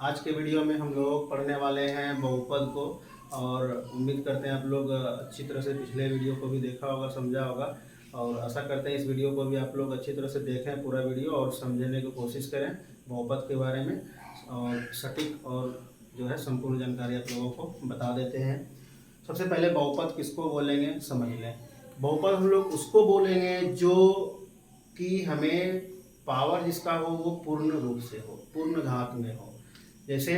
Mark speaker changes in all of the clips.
Speaker 1: आज के वीडियो में हम लोग पढ़ने वाले हैं बहुपद को। और उम्मीद करते हैं आप लोग अच्छी तरह से पिछले वीडियो को भी देखा होगा, समझा होगा। और आशा करते हैं इस वीडियो को भी आप लोग अच्छी तरह से देखें पूरा वीडियो और समझने की कोशिश करें बहुपद के बारे में। और सटीक और जो है संपूर्ण जानकारी आप लोगों को बता देते हैं। सबसे पहले बहुपद किसको बोलेंगे समझ लें। बहुपद हम लोग उसको बोलेंगे जो कि हमें पावर जिसका हो वो पूर्ण रूप से हो, पूर्ण घात में हो। जैसे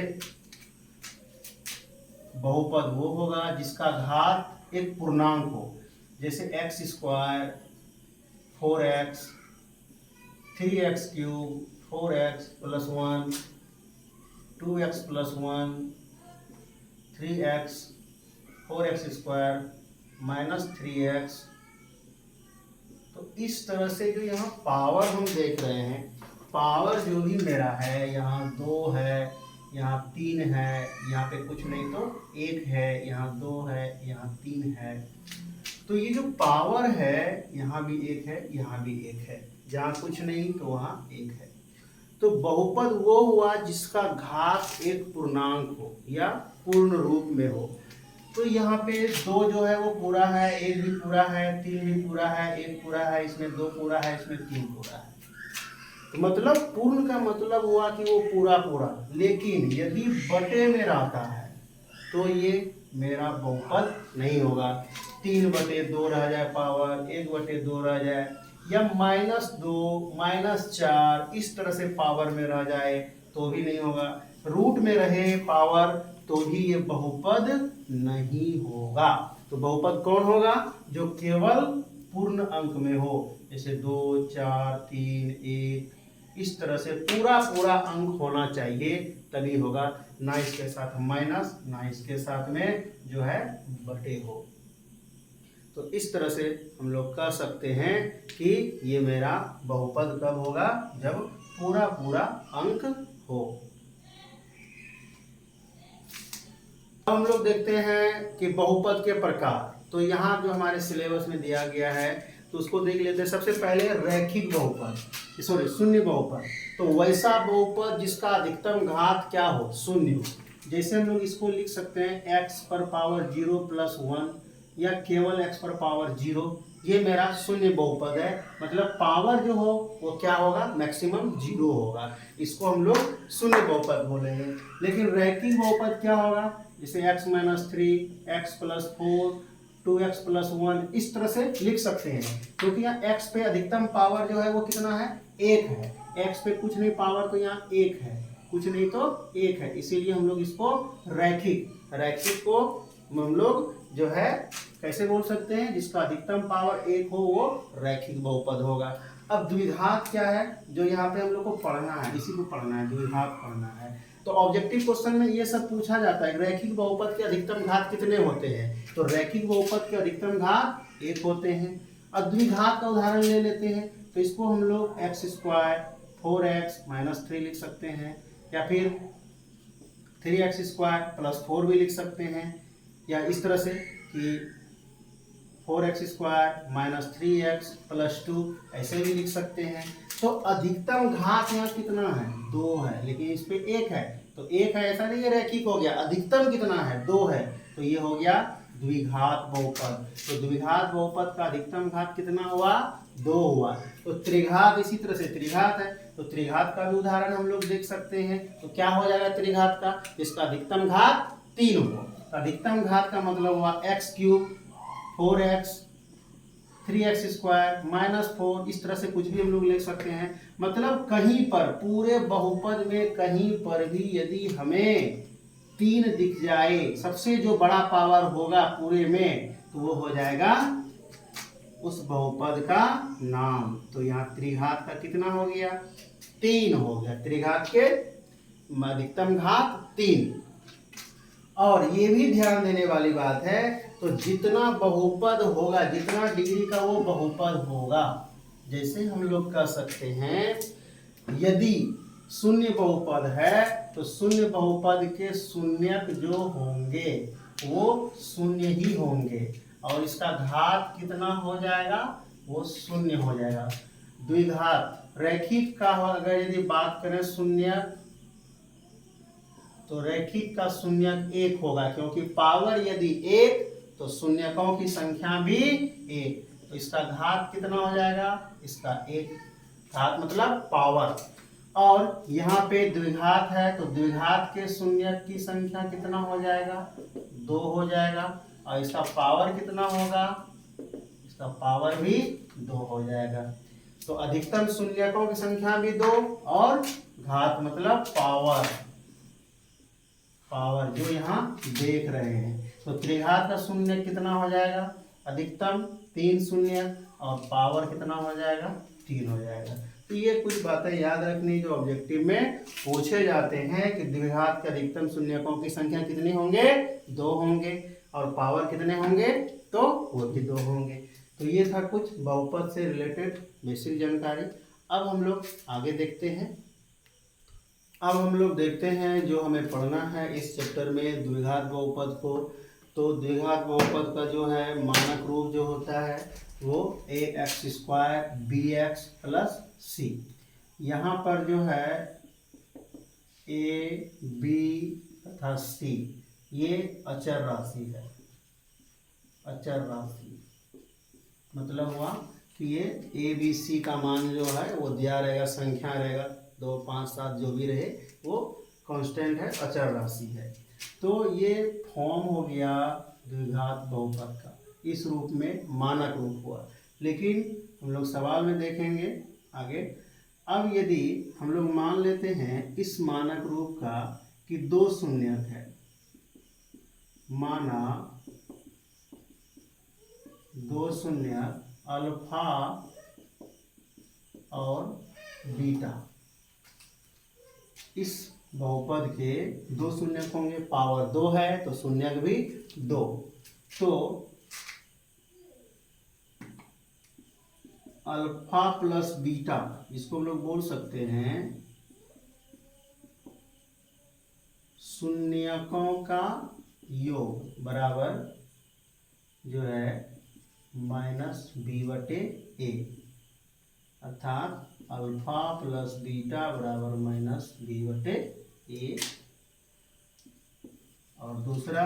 Speaker 1: बहुपद वो होगा जिसका घात एक पूर्णांक हो, जैसे x square, 4x, 3x cube, 4x plus 1, 2x plus 1, 3x, 4x square minus 3x। तो इस तरह से जो यहाँ पावर हम देख रहे हैं, पावर जो भी मेरा है, यहाँ 2 है, यहाँ 3 है, यहाँ पे कुछ नहीं तो 1 है, यहाँ 2 है, यहाँ 3 है। तो ये जो पावर है यहाँ भी 1 है, यहाँ भी 1 है, जहाँ कुछ नहीं तो वहाँ 1 है। तो बहुपद वो हुआ जिसका घात एक पूर्णांक हो या पूर्ण रूप में हो। तो यहाँ पे 2 जो है वो पूरा है, 1 भी पूरा है, 3 भी पूरा है, 1 पूरा है, इसमें 2 पूरा है, इसमें 3 पूरा है। तो मतलब पूर्ण का मतलब हुआ कि वो पूरा पूरा। लेकिन यदि बटे में रहता है तो ये मेरा बहुपद नहीं होगा। 3/2 रह जाए पावर, 1/2 रह जाए, या -2, -4 इस तरह से पावर में रह जाए तो भी नहीं होगा। रूट में रहे पावर तो भी ये बहुपद नहीं होगा। तो बहुपद कौन होगा? जो केवल पूर्ण अंक में हो, जैसे 2, 4, 3, 1 इस तरह से पूरा पूरा अंक होना चाहिए तभी होगा। ना इसके साथ माइनस, ना इसके साथ में जो है बटे हो। तो इस तरह से हम लोग कह सकते हैं कि ये मेरा बहुपद कब होगा? जब पूरा पूरा अंक हो। अब हम लोग देखते हैं कि बहुपद के प्रकार। तो यहाँ जो हमारे सिलेबस में दिया गया है तो उसको देख लेते हैं। सबसे पहले रैखिक बहुपद, सॉरी शून्य बहुपद। तो वैसा बहुपद जिसका अधिकतम घात क्या हो? शून्य हो। जैसे हम लोग इसको लिख सकते हैं x पर पावर 0 + 1 या केवल x पर पावर 0। ये मेरा शून्य बहुपद है, मतलब पावर जो हो वो क्या होगा? मैक्सिमम 0 होगा। इसको हम लोग शून्य बहुपद बोलेंगे। लेकिन रैखिक बहुपद क्या होगा? जैसे x - 3, x + 4, 2x + 1 इस तरह से लिख सकते हैं। क्योंकि यहाँ x पे अधिकतम पावर जो है वो कितना है? 1 है। x पे कुछ नहीं पावर तो यहाँ 1 है, कुछ नहीं तो 1 है। इसीलिए हम लोग इसको रैखिक को हम लोग जो है कैसे बोल सकते हैं? जिसका अधिकतम पावर 1 हो वो रैखिक बहुपद होगा। अब द्विघात क्या है? जो यहाँ पे हम लोग को पढ़ना है, इसी को पढ़ना है, द्विघात पढ़ना है। तो ऑब्जेक्टिव क्वेश्चन में ये सब पूछा जाता है, रैखिक बहुपद के अधिकतम घात कितने होते हैं? तो रैखिक बहुपद के अधिकतम घात 1 होते हैं। अब द्विघात का उदाहरण ले लेते हैं। तो इसको हम लोग x² 4x - 3 लिख सकते हैं, या फिर 3x² + 4 भी लिख सकते हैं, या इस तरह से कि 4x² - 3x + 2 ऐसे भी लिख सकते हैं। तो अधिकतम घात यहाँ कितना है? 2 है, लेकिन इस पे 1 है। तो 1 है ऐसा नहीं है रैखिक हो गया। अधिकतम कितना है? 2 है, तो ये हो गया द्विघात बहुपद। तो द्विघात बहुपद का अधिकतम घात कितना हुआ? 2 हुआ। तो त्रिघात इसी तरह से त्रिघात है, तो त्रिघात का भी उदाहरण हम लोग देख सकते हैं। तो क्या हो जाएगा त्रिघात का? जिसका अधिकतम घात 3 हो। अधिकतम घात का मतलब हुआ x³ 4x 3x² -4 इस तरह से कुछ भी हम लोग लिख सकते हैं। मतलब कहीं पर पूरे बहुपद में कहीं पर भी यदि हमें 3 दिख जाए, सबसे जो बड़ा पावर होगा पूरे में, तो वो हो जाएगा उस बहुपद का नाम। तो यहाँ त्रिघात का कितना हो गया? 3 हो गया। त्रिघात के अधिकतम घात 3। और ये भी ध्यान देने वाली बात है, तो जितना बहुपद होगा, जितना डिग्री का वो बहुपद होगा, जैसे हम लोग कह सकते हैं यदि शून्य बहुपद है तो शून्य बहुपद के शून्यक जो होंगे वो शून्य ही होंगे, और इसका घात कितना हो जाएगा? वो शून्य हो जाएगा। द्विघात रैखिक का अगर यदि बात करें, शून्य तो रैखिक का शून्यक 1 होगा, क्योंकि पावर यदि 1 तो शून्यकों की संख्या भी 1, तो इसका घात कितना हो जाएगा, इसका 1, घात मतलब पावर। और यहाँ पे द्विघात है तो द्विघात के शून्यक की संख्या कितना हो जाएगा, 2 हो जाएगा, और इसका पावर कितना होगा, इसका पावर भी 2 हो जाएगा। तो अधिकतम शून्यकों की संख्या भी 2 और घात मतलब पावर, पावर जो यहाँ देख रहे हैं। तो त्रिघात का शून्य कितना हो जाएगा, अधिकतम 3 शून्य और पावर कितना हो जाएगा, 3 हो जाएगा। तो ये कुछ बातें याद रखनी जो ऑब्जेक्टिव में पूछे जाते हैं कि द्विघात के अधिकतम शून्यकों की संख्या कितनी होंगे, 2 होंगे, और पावर कितने होंगे, तो वो भी 2 होंगे। तो ये था कुछ बहुपद से रिलेटेड बेसिक जानकारी। अब हम लोग आगे देखते हैं। अब हम लोग देखते हैं जो हमें पढ़ना है इस चैप्टर में द्विघात बहुपद को। तो द्विघात बहुपद का जो है मानक रूप जो होता है वो ax² bx प्लस c। यहाँ पर जो है a b तथा c ये अचर राशि है। अचर राशि मतलब हुआ कि ये a b c का मान जो है वो दिया रहेगा, संख्या रहेगा, 2 5 7 जो भी रहे वो कांस्टेंट है, अचर राशि है। तो ये फॉर्म हो गया द्विघात बहुपद का, इस रूप में मानक रूप हुआ। लेकिन हम लोग सवाल में देखेंगे आगे। अब यदि हम लोग मान लेते हैं इस मानक रूप का कि 2 शून्यक है, माना 2 शून्यक अल्फा और बीटा, इस बहुपद के 2 शून्यक होंगे, पावर 2 है तो शून्यक भी 2। तो अल्फा प्लस बीटा, जिसको हम लोग बोल सकते हैं शून्यकों का योग, बराबर जो है -b/a, अर्थात अल्फा प्लस बीटा बराबर -b/a। और दूसरा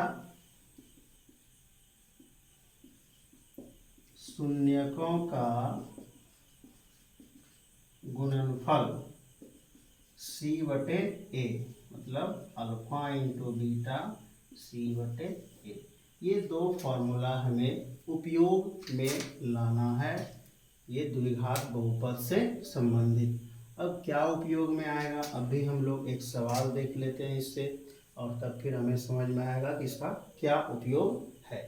Speaker 1: शून्यकों का गुणनफल c/a, मतलब अल्फा इंटू बीटा c/a। ये 2 फॉर्मूला हमें उपयोग में लाना है, ये द्विघात बहुपद से संबंधित। अब क्या उपयोग में आएगा, अभी हम लोग एक सवाल देख लेते हैं इससे, और तब फिर हमें समझ में आएगा कि इसका क्या उपयोग है।